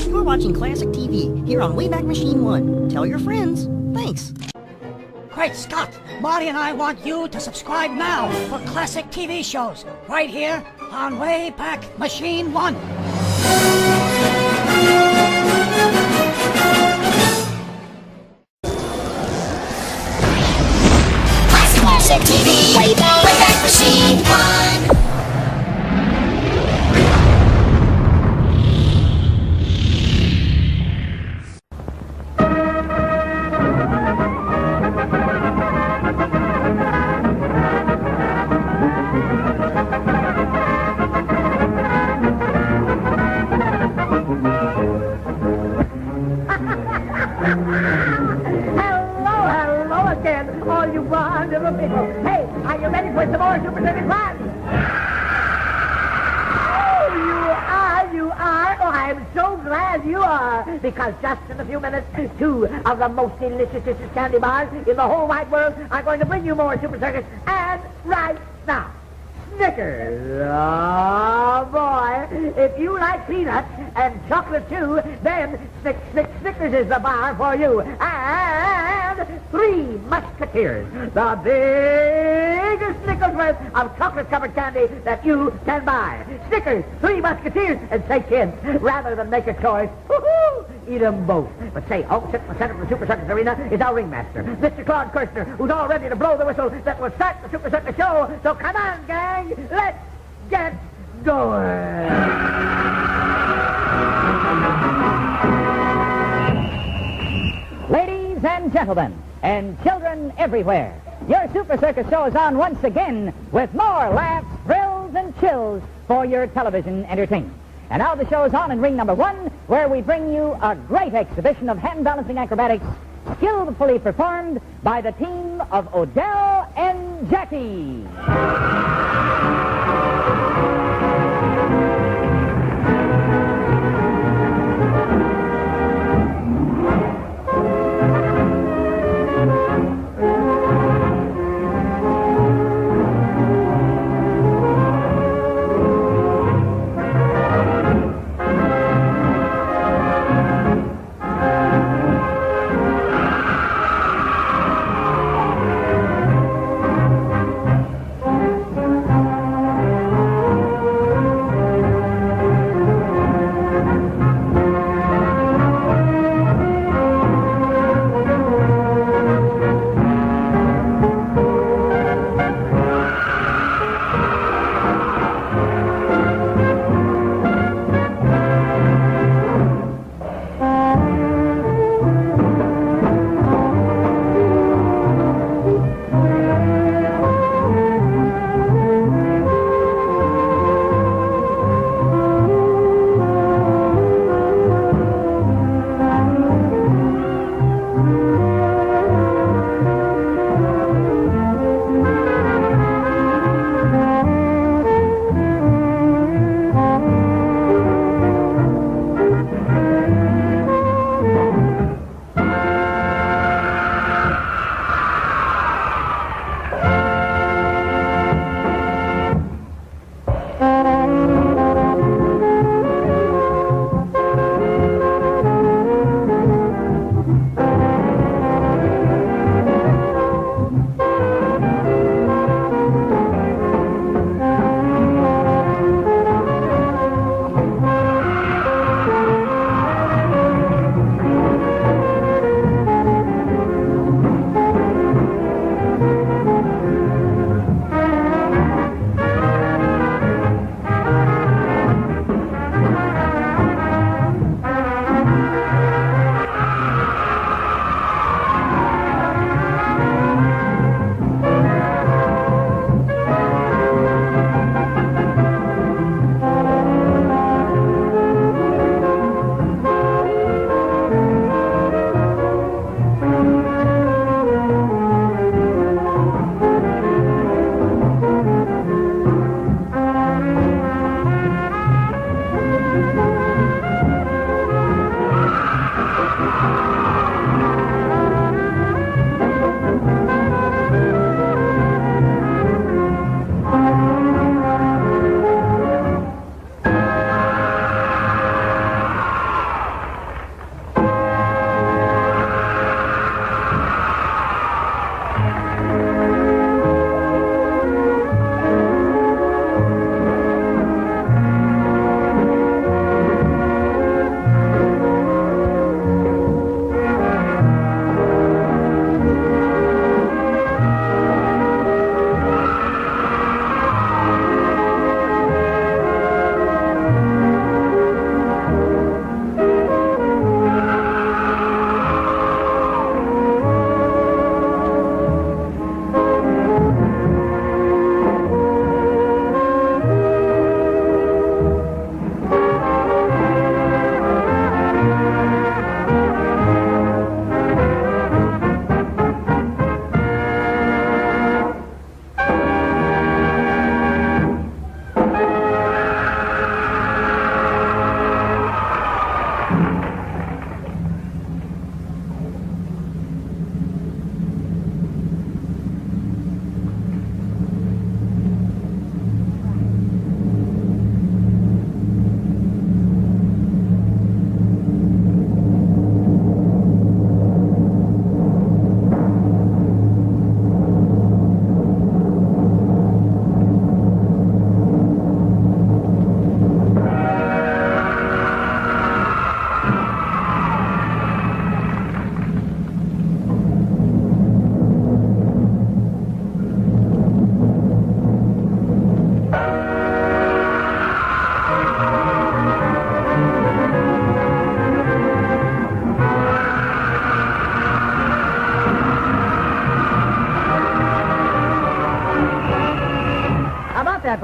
You're watching Classic TV here on Wayback Machine 1. Tell your friends. Thanks. Great Scott! Marty and I want you to subscribe now for classic TV shows right here on Wayback Machine 1. Classic TV, Wayback Machine 1. Hey, are you ready for some more Super Circus fun? Oh, you are. Oh, I'm so glad you are. Because just in a few minutes, two of the most delicious candy bars in the whole wide world are going to bring you more Super Circus. And right now, Snickers. Oh, boy. If you like peanuts and chocolate, too, then Snickers is the bar for you. And Three Musketeers, the biggest Snickers worth of chocolate-covered candy that you can buy. Snickers, Three Musketeers, and say, kids, rather than make a choice, eat them both. But say, sitting in the center of the Super Circus arena is our ringmaster, Mr. Claude Kirshner, who's all ready to blow the whistle that will start the Super Circus show. So come on, gang, let's get going. Ladies and gentlemen, and children everywhere, your Super Circus show is on once again with more laughs, thrills, and chills for your television entertainment. And now the show is on in ring number 1, where we bring you a great exhibition of hand-balancing acrobatics skillfully performed by the team of Odell and Jackie.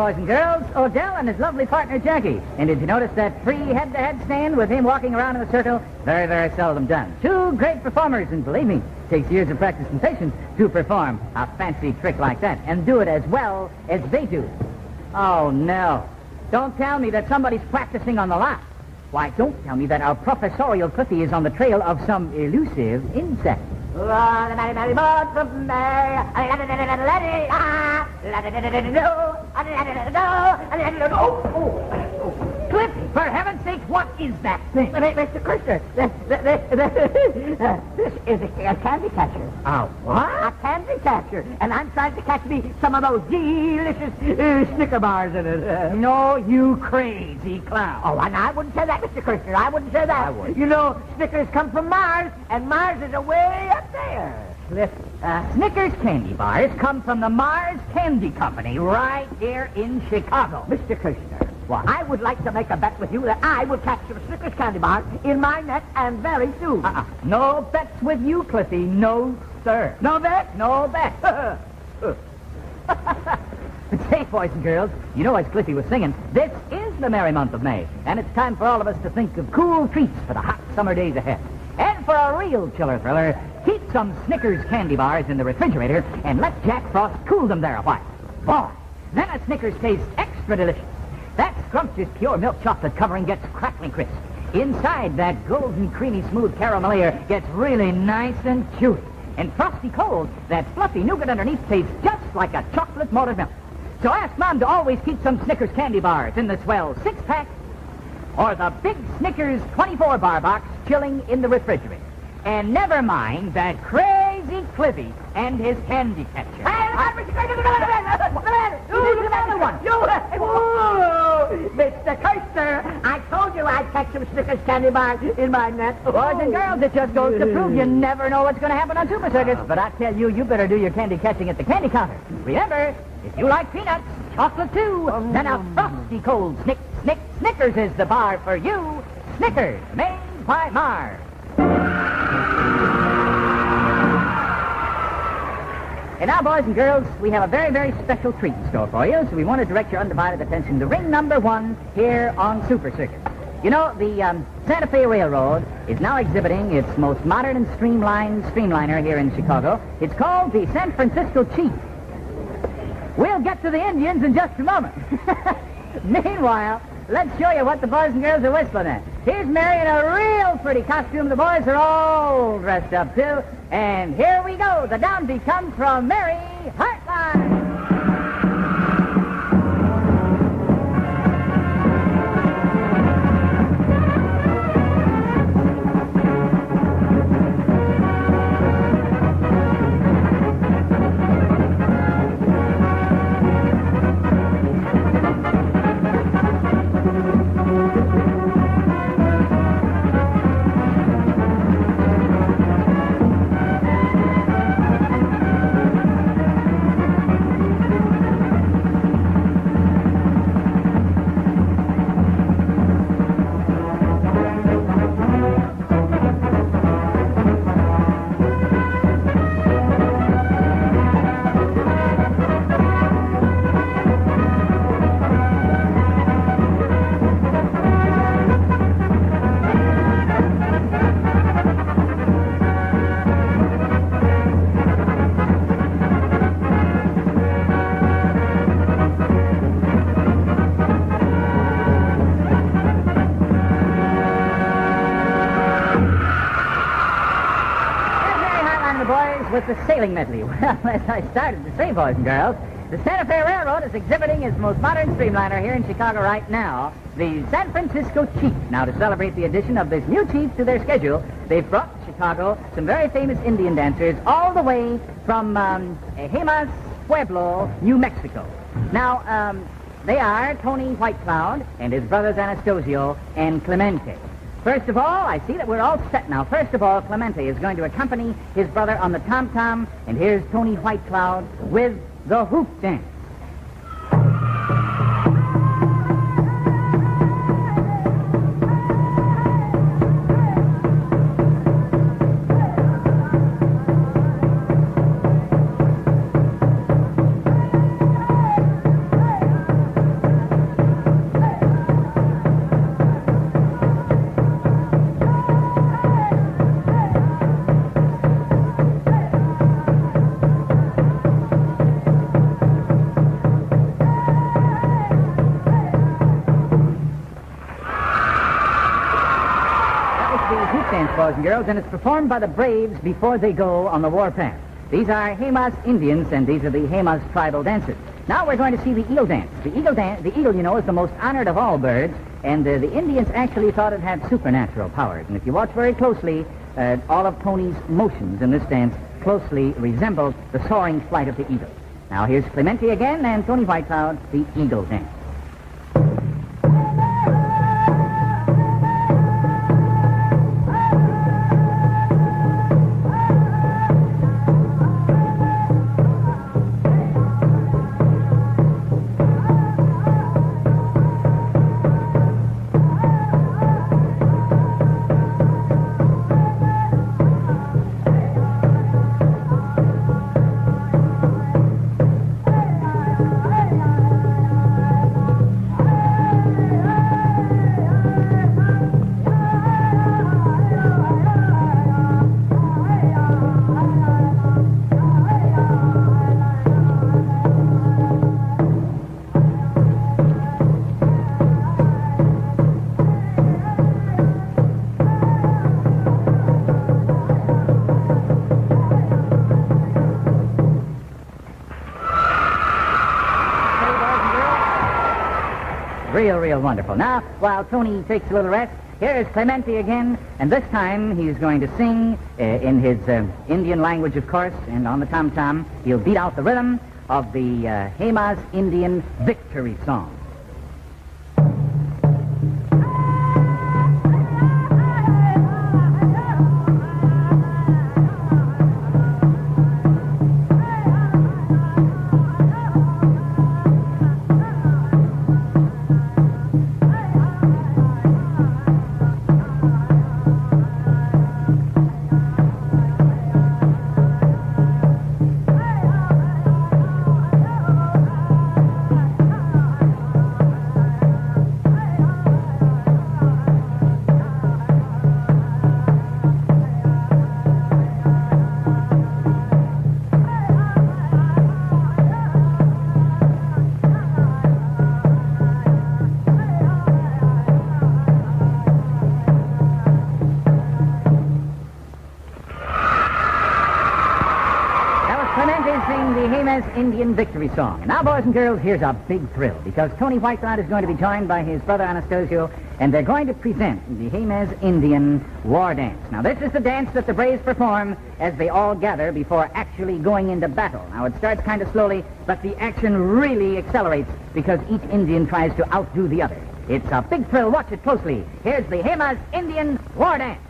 boys and girls, Odell and his lovely partner, Jackie. And did you notice that free head-to-head stand with him walking around in a circle? Very, very seldom done. Two great performers, and believe me, it takes years of practice and patience to perform a fancy trick like that and do it as well as they do. Oh, no. Don't tell me that somebody's practicing on the lot. Why, don't tell me that our professorial Cliffy is on the trail of some elusive insect. Cliffy, for heaven's sake, what is that thing? Mr. Krister, this is a candy catcher. A what? A candy catcher. And I'm trying to catch me some of those delicious Snicker bars in it. No, you crazy clown. Oh, and I wouldn't say that, Mr. Krister. I wouldn't say that. I would. You know, Snickers come from Mars, and Mars is way up there. Cliffy, Snickers candy bars come from the Mars Candy Company right here in Chicago. Mr. Krister. What? I would like to make a bet with you that I will catch some Snickers candy bars in my net, and very soon. No bets with you, Cliffy. No, sir. No bet? No bet. Say, boys and girls, you know, as Cliffy was singing, this is the merry month of May, and it's time for all of us to think of cool treats for the hot summer days ahead. And for a real chiller thriller, keep some Snickers candy bars in the refrigerator and let Jack Frost cool them there a while. Boy, then a Snickers tastes extra delicious. That scrumptious pure milk chocolate covering gets crackling crisp. Inside, that golden, creamy, smooth caramel layer gets really nice and chewy. And frosty cold, that fluffy nougat underneath tastes just like a chocolate malted milk. So ask Mom to always keep some Snickers candy bars in the swell 6-pack or the big Snickers 24-bar box chilling in the refrigerator. And never mind that crazy Cliffy and his candy catcher. Another one. Mr. Kirster, I told you I'd catch some Snickers candy bars in my net. Boys and girls, it just goes to prove you never know what's going to happen on Super Circus. But I tell you, you better do your candy catching at the candy counter. Remember, if you like peanuts, chocolate too, then a frosty cold Snickers is the bar for you. Snickers, made by Mars. And now, boys and girls, we have a very, very special treat in store for you, so we want to direct your undivided attention to ring number 1 here on Super Circus. You know, the Santa Fe Railroad is now exhibiting its most modern and streamlined streamliner here in Chicago. It's called the San Francisco Chief. We'll get to the Indians in just a moment. Meanwhile, let's show you what the boys and girls are whistling at. Here's Mary in a real pretty costume. The boys are all dressed up, too. And here we go. The downbeat comes from Mary Hartline. With the sailing medley. Well, as I started to say, boys and girls, the Santa Fe Railroad is exhibiting its most modern streamliner here in Chicago right now, the San Francisco Chief. Now, to celebrate the addition of this new chief to their schedule, they've brought to Chicago some very famous Indian dancers all the way from Hemas Pueblo, New Mexico. Now, they are Tony Whitecloud and his brothers Anastasio and Clemente. First of all, I see that we're all set now. First of all, Clemente is going to accompany his brother on the tom-tom, and here's Tony Whitecloud with the hoop dance. boys and girls, and it's performed by the braves before they go on the warpath. These are Hemas Indians, and these are the Hemas tribal dancers. Now we're going to see the eagle dance. The eagle, you know, is the most honored of all birds, and the Indians actually thought it had supernatural powers. And if you watch very closely, all of Tony's motions in this dance closely resemble the soaring flight of the eagle. Now here's Clemente again, and Tony Whitecloud, the eagle dance. Real wonderful. Now, while Tony takes a little rest, here is Clemente again, and this time he's going to sing in his Indian language, of course, and on the tom-tom, he'll beat out the rhythm of the Hemas Indian victory song. The Hemas Indian victory song. And now, boys and girls, here's a big thrill, because Tony Whitecloud is going to be joined by his brother Anastasio, and they're going to present the Hemas Indian war dance. Now, this is the dance that the braves perform as they all gather before actually going into battle. Now, it starts kind of slowly, but the action really accelerates because each Indian tries to outdo the other. It's a big thrill. Watch it closely. Here's the Hemas Indian war dance.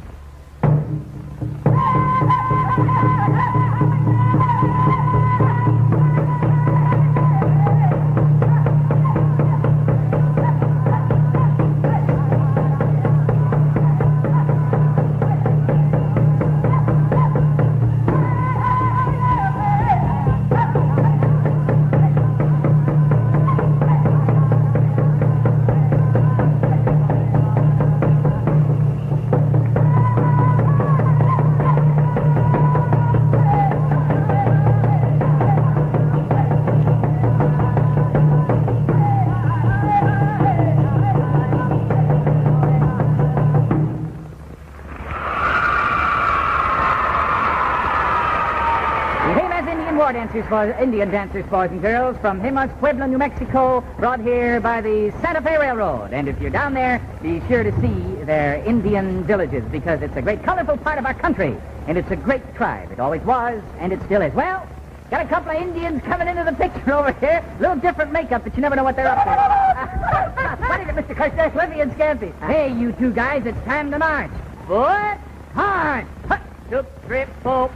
Indian dancers, boys and girls, from Hemas, Pueblo, New Mexico, brought here by the Santa Fe Railroad. And if you're down there, be sure to see their Indian villages, because it's a great, colorful part of our country, and it's a great tribe. It always was, and it still is. Well, got a couple of Indians coming into the picture over here. A little different makeup, but you never know what they're up to. Funny that Mr. Custer, Slippy and Scampy. Hey, you two guys, it's time to march. Foot hard. Hut, two, three, four.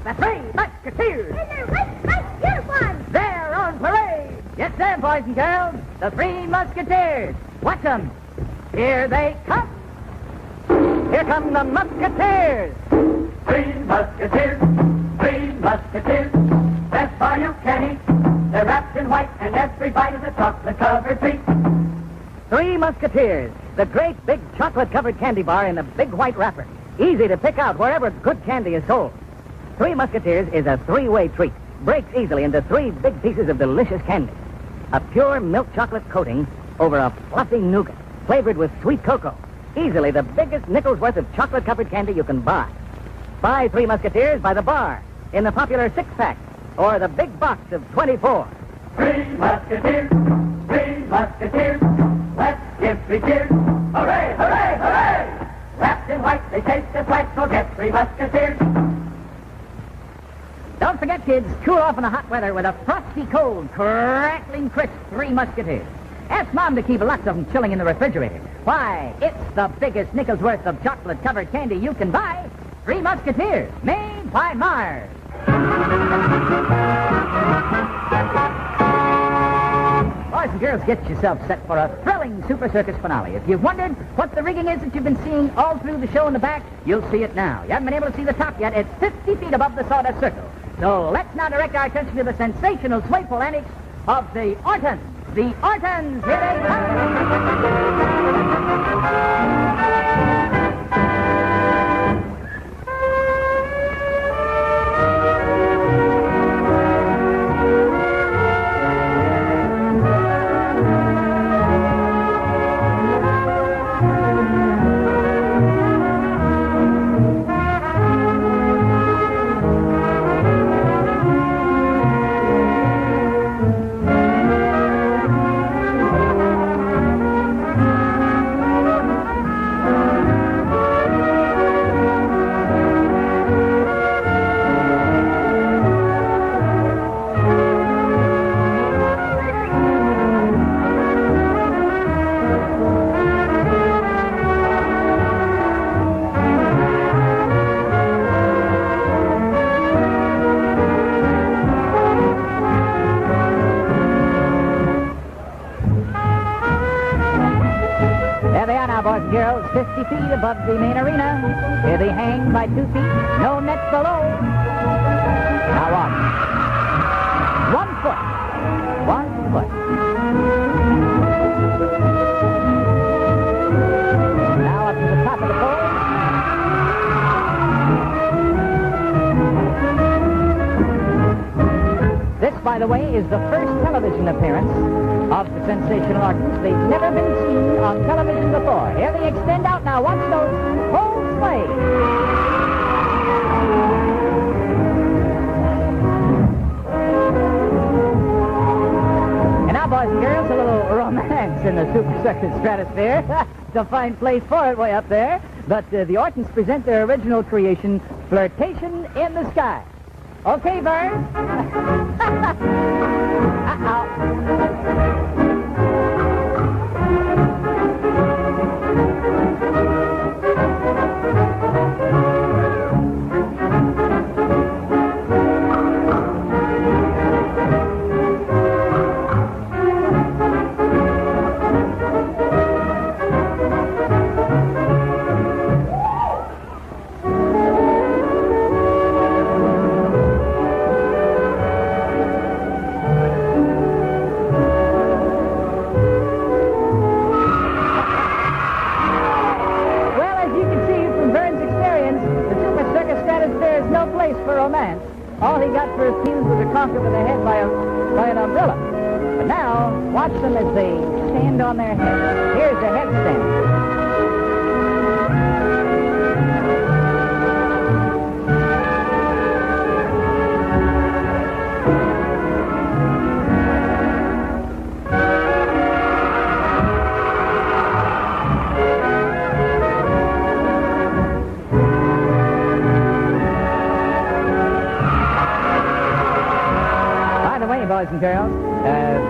The Three Musketeers. In their white uniforms. They're on parade. Yes, sir, boys and girls. The Three Musketeers. Watch them. Here they come. Here come the Musketeers. Three Musketeers. Three Musketeers. That's all you can eat. They're wrapped in white, and every bite is a chocolate-covered treat. Three Musketeers. The great big chocolate-covered candy bar in a big white wrapper. Easy to pick out wherever good candy is sold. Three Musketeers is a three-way treat. Breaks easily into three big pieces of delicious candy. A pure milk chocolate coating over a fluffy nougat, flavored with sweet cocoa. easily the biggest nickel's worth of chocolate-covered candy you can buy. Buy Three Musketeers by the bar, in the popular six-pack, or the big box of 24. Three Musketeers, Three Musketeers, let's give three cheers. Hooray, hooray, hooray! Wrapped in white, they taste just like, so get Three Musketeers. Don't forget, kids, cool off in the hot weather with a frosty cold, crackling crisp Three Musketeers. Ask Mom to keep lots of them chilling in the refrigerator. Why, it's the biggest nickel's worth of chocolate-covered candy you can buy. Three Musketeers, made by Mars. Boys and girls, get yourself set for a thrilling Super Circus finale. If you've wondered what the rigging is that you've been seeing all through the show in the back, you'll see it now. You haven't been able to see the top yet. It's 50 feet above the sawdust circle. So let's now direct our attention to the sensational swayful antics of the Ortons. The Ortons, here they come! Boys and girls, 50 feet above the main arena. Here they hang by 2 feet, no net below. Now watch. 1 foot. 1 foot. Now up to the top of the pole. This, by the way, is the first television appearance of the sensational Ortons. They've never been seen on television before. Here they extend out now. Watch those poles sway. And now, boys and girls, a little romance in the Super Circus stratosphere. It's a fine place for it way up there. But the Ortons present their original creation, Flirtation in the Sky. Okay, Vern? Uh-oh. All he got for his teams was a conk over the head by an umbrella. But now, watch them as they stand on their heads. Here's the headstand. Boys and girls,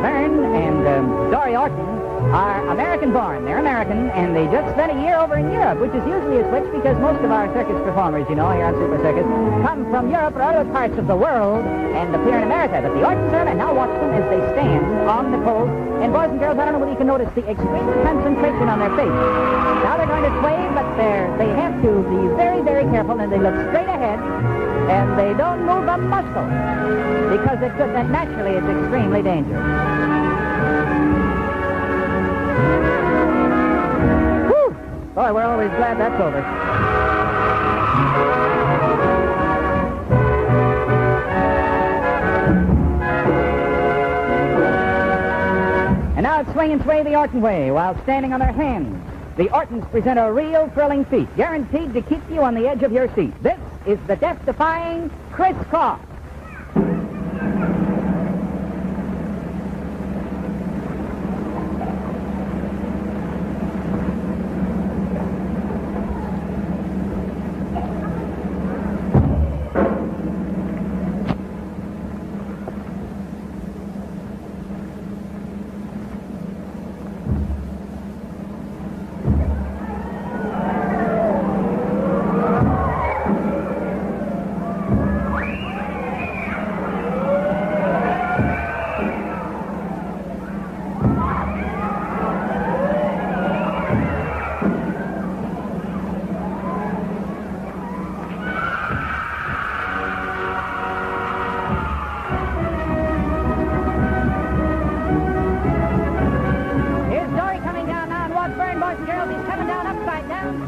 Vern and Dory Orton are American-born. They're American, and they just spent a year over in Europe, which is usually a switch because most of our circus performers, you know, here on Super Circus, come from Europe or other parts of the world and appear in America. But the Ortons are, and now watch them as they stand on the poles. And boys and girls, I don't know whether you can notice the extreme concentration on their face. Now they're going to sway, but they have to be very, very careful, and they look straight ahead. And they don't move a muscle because it could, and naturally it's extremely dangerous. Whew! Boy, we're always glad that's over. And now it's swing and sway the Orton way while standing on their hands. the Ortons present a real thrilling feat, guaranteed to keep you on the edge of your seat. This is the death-defying crisscross.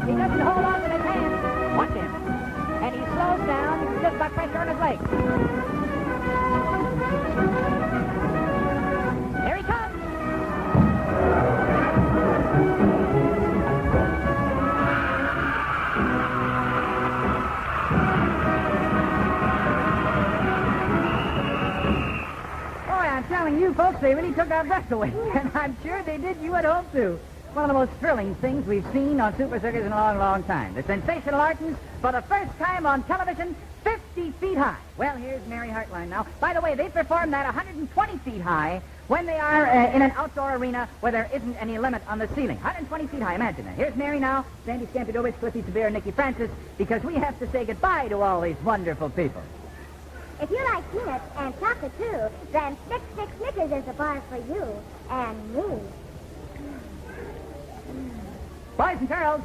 He doesn't hold on with his hands. Watch him. And he slows down just by pressure on his legs. Here he comes. Boy, I'm telling you folks, they really took our breath away. And I'm sure they did you at home, too. One of the most thrilling things we've seen on Super Circus in a long, long time. The sensational Artons, for the first time on television, 50 feet high. Well, here's Mary Hartline now. By the way, they perform that 120 feet high when they are in an outdoor arena where there isn't any limit on the ceiling. 120 feet high, imagine that. Here's Mary now, Sandy Stampedovich, Cliffy Severe, and Nicky Francis, because we have to say goodbye to all these wonderful people. If you like peanuts and chocolate, too, then Snickers is a bar for you and me. Boys and girls,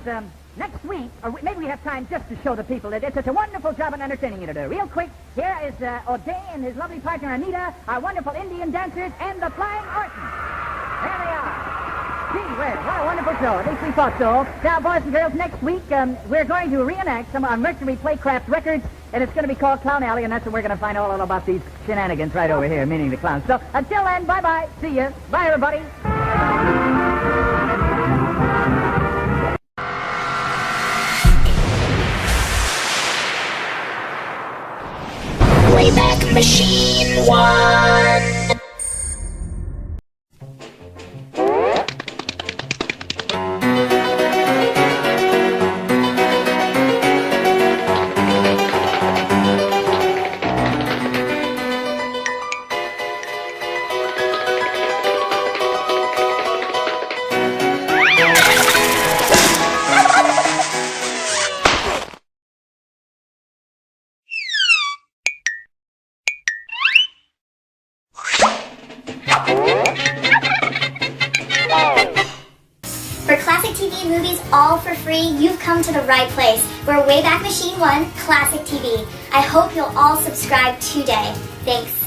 next week, or maybe we have time just to show the people that did such a wonderful job in entertaining you today. Real quick, here is O'Day and his lovely partner Anita, our wonderful Indian dancers, and the Flying Ortons. There they are. Gee whiz, what a wonderful show. At least we thought so. Now, boys and girls, next week, we're going to reenact some on Mercury Playcraft Records, and it's going to be called Clown Alley, and that's where we're going to find all about these shenanigans right over here, meaning the clowns. So, until then, bye-bye. See ya. Bye, everybody. Wayback Machine 1. For classic TV movies all for free, you've come to the right place. We're Wayback Machine 1 Classic TV. I hope you'll all subscribe today. Thanks.